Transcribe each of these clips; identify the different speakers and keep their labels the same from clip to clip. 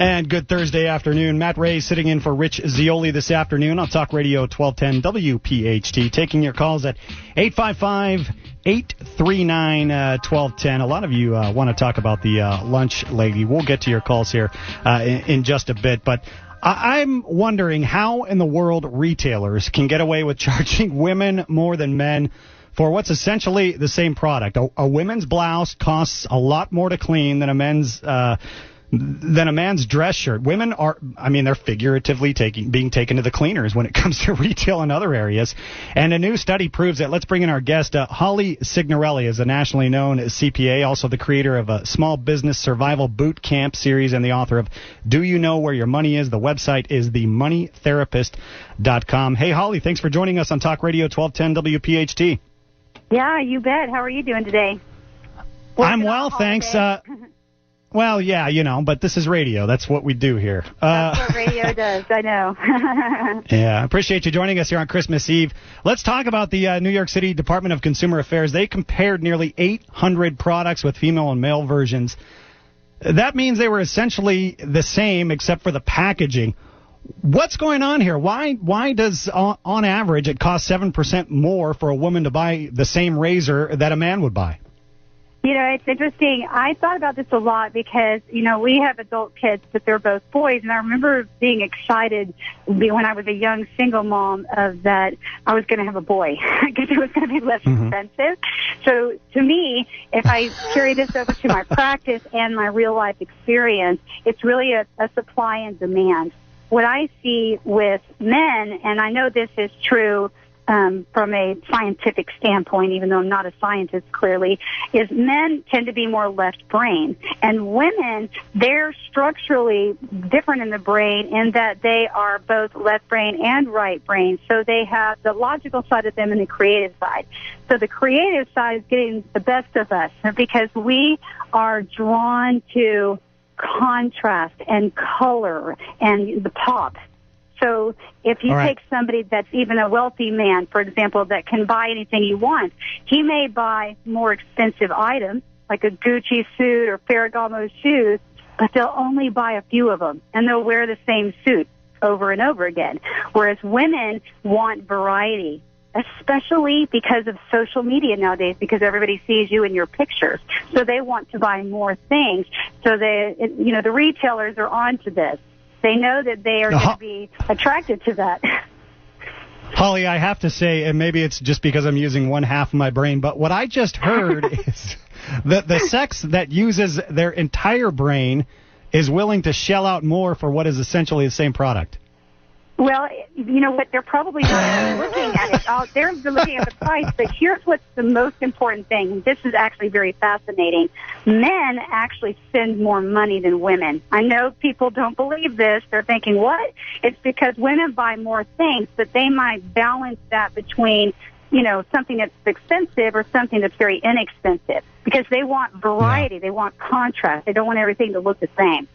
Speaker 1: And good Thursday afternoon. Matt Ray sitting in for Rich Zioli this afternoon on Talk Radio 1210 WPHT. Taking your calls at 855-839-1210. A lot of you want to talk about the lunch lady. We'll get to your calls here in just a bit. But I'm wondering how in the world retailers can get away with charging women more than men for what's essentially the same product. A women's blouse costs a lot more to clean than a man's dress shirt. Women are, they're figuratively being taken to the cleaners when it comes to retail and other areas. And a new study proves that. Let's bring in our guest. Holly Signorelli is a nationally known CPA, also the creator of a Small Business Survival Bootcamp series and the author of Do You Know Where Your Money Is? The website is themoneytherapist.com. Hey, Holly, thanks for joining us on Talk Radio 1210 WPHT.
Speaker 2: Yeah, you bet. How are you doing today?
Speaker 1: I'm well, thanks. Well, yeah, but this is radio. That's what we do here.
Speaker 2: That's what radio does, I know.
Speaker 1: Yeah, I appreciate you joining us here on Christmas Eve. Let's talk about the New York City Department of Consumer Affairs. They compared nearly 800 products with female and male versions. That means they were essentially the same except for the packaging. What's going on here? Why does, on average, it cost 7% more for a woman to buy the same razor that a man would buy?
Speaker 2: It's interesting. I thought about this a lot because, we have adult kids, but they're both boys. And I remember being excited when I was a young single mom that I was going to have a boy because it was going to be less expensive. So to me, if I carry this over to my practice and my real life experience, it's really a supply and demand. What I see with men, and I know this is true from a scientific standpoint, even though I'm not a scientist clearly, is men tend to be more left brain. And women, they're structurally different in the brain in that they are both left brain and right brain. So they have the logical side of them and the creative side. So the creative side is getting the best of us because we are drawn to contrast and color and the pop. So if you take somebody that's even a wealthy man, for example, that can buy anything he wants, he may buy more expensive items like a Gucci suit or Ferragamo shoes, but they'll only buy a few of them, and they'll wear the same suit over and over again. Whereas women want variety, especially because of social media nowadays, because everybody sees you in your pictures. So they want to buy more things. So the retailers are onto this. They know that they are going to be attracted to that.
Speaker 1: Holly, I have to say, and maybe it's just because I'm using one half of my brain, but what I just heard is that the sex that uses their entire brain is willing to shell out more for what is essentially the same product.
Speaker 2: Well, you know what? They're probably not looking at it. They're looking at the price. But here's what's the most important thing. And this is actually very fascinating. Men actually spend more money than women. I know people don't believe this. They're thinking, what? It's because women buy more things, but they might balance that between, something that's expensive or something that's very inexpensive because they want variety. Yeah. They want contrast. They don't want everything to look the same.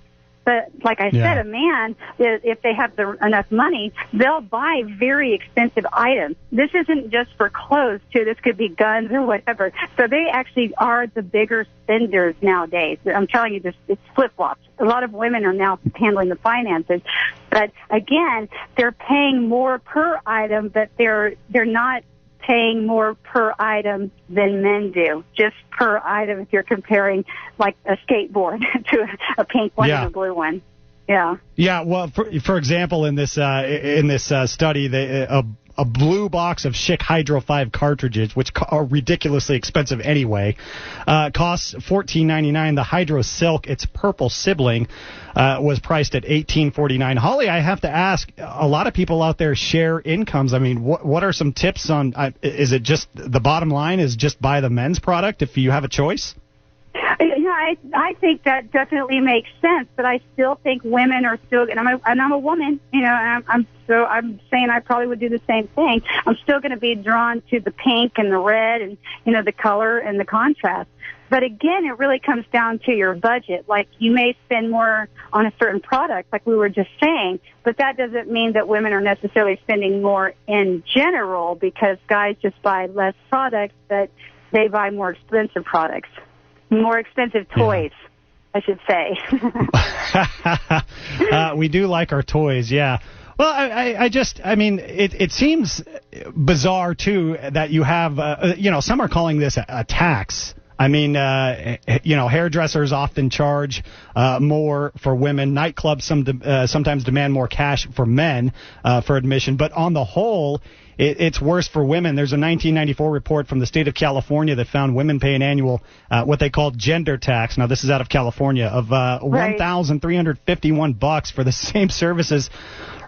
Speaker 2: But like I said, a man, if they have enough money, they'll buy very expensive items. This isn't just for clothes, too. This could be guns or whatever. So they actually are the bigger spenders nowadays. I'm telling you, it's flip-flops. A lot of women are now handling the finances. But, again, they're paying more per item, but they're not paying more per item than men do, just per item if you're comparing like a skateboard to a pink one and a blue one. Yeah. Yeah.
Speaker 1: Well, for example, in this study, a blue box of Schick Hydro 5 cartridges, which are ridiculously expensive anyway, costs $14.99. The Hydro Silk, its purple sibling, was priced at $18.49. Holly, I have to ask, a lot of people out there share incomes. I mean, what are some tips on, is it just, the bottom line is just buy the men's product if you have a choice?
Speaker 2: I think that definitely makes sense, but I still think women are still, and I'm a woman, I'm saying I probably would do the same thing. I'm still going to be drawn to the pink and the red and, the color and the contrast. But again, it really comes down to your budget. Like, you may spend more on a certain product, like we were just saying, but that doesn't mean that women are necessarily spending more in general because guys just buy less products, but they buy more expensive products. More expensive toys. I should say.
Speaker 1: We do like our toys, yeah. Well, I mean, it seems bizarre, too, that you have, some are calling this a tax. I mean, hairdressers often charge more for women. Nightclubs sometimes demand more cash for men for admission. But on the whole, it's worse for women. There's a 1994 report from the state of California that found women pay an annual what they call gender tax. Now, this is out of California of $1,351 for the same services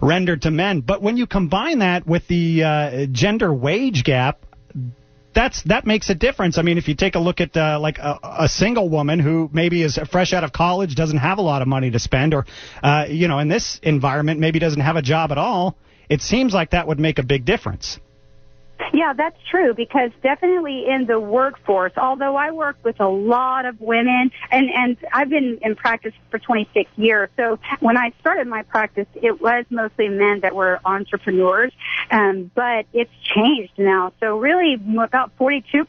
Speaker 1: rendered to men. But when you combine that with the gender wage gap, that makes a difference. I mean, if you take a look at like a single woman who maybe is fresh out of college, doesn't have a lot of money to spend, or in this environment maybe doesn't have a job at all, it seems like that would make a big difference.
Speaker 2: Yeah, that's true, because definitely in the workforce, although I work with a lot of women, and I've been in practice for 26 years, so when I started my practice, it was mostly men that were entrepreneurs, but it's changed now. So really, about 42%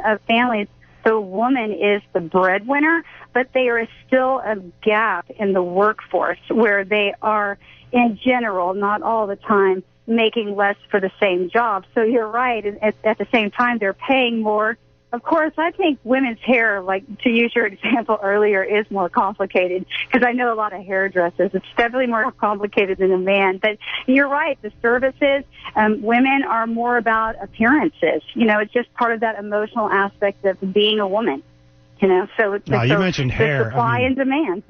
Speaker 2: of families, the woman is the breadwinner, but there is still a gap in the workforce where they are, in general, not all the time, making less for the same job. So you're right. At the same time, they're paying more. Of course, I think women's hair, like to use your example earlier, is more complicated, because I know a lot of hairdressers. It's definitely more complicated than a man. But you're right. The services, women are more about appearances. It's just part of that emotional aspect of being a woman. So it's
Speaker 1: you mentioned hair.
Speaker 2: Supply and demand.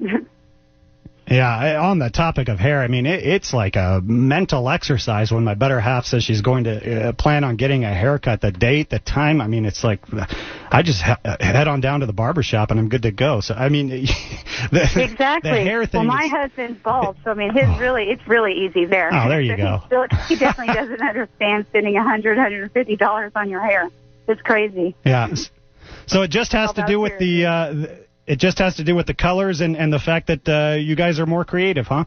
Speaker 1: Yeah, on the topic of hair, I mean, it's like a mental exercise when my better half says she's going to plan on getting a haircut, the date, the time. I mean, it's like I just head on down to the barbershop and I'm good to go. So, I mean,
Speaker 2: exactly.
Speaker 1: The hair thing.
Speaker 2: Well, my husband's bald, so I mean, it's really easy there.
Speaker 1: Oh, there you go.
Speaker 2: He definitely doesn't understand spending $150 on your hair. It's crazy.
Speaker 1: Yeah. So it just has to do with It just has to do with the colors and the fact that you guys are more creative, huh?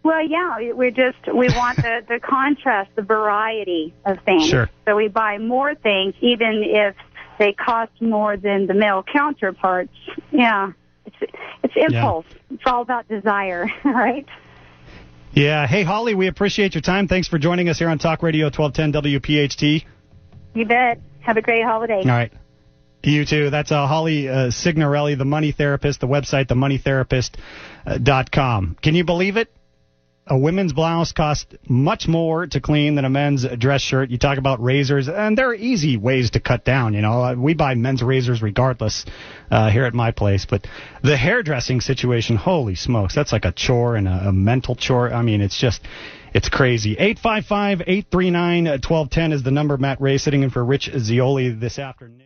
Speaker 2: Well, yeah, we want the contrast, the variety of things.
Speaker 1: Sure.
Speaker 2: So we buy more things, even if they cost more than the male counterparts. Yeah, it's impulse. Yeah. It's all about desire, right?
Speaker 1: Yeah. Hey, Holly, we appreciate your time. Thanks for joining us here on Talk Radio 1210 WPHT.
Speaker 2: You bet. Have a great holiday.
Speaker 1: All right. You too. That's Holly Signorelli, the Money Therapist, the website, themoneytherapist.com. Can you believe it? A women's blouse costs much more to clean than a men's dress shirt. You talk about razors, and there are easy ways to cut down. We buy men's razors regardless here at my place. But the hairdressing situation, holy smokes, that's like a chore and a mental chore. I mean, it's crazy. 855-839-1210 is the number. Matt Ray sitting in for Rich Zioli this afternoon.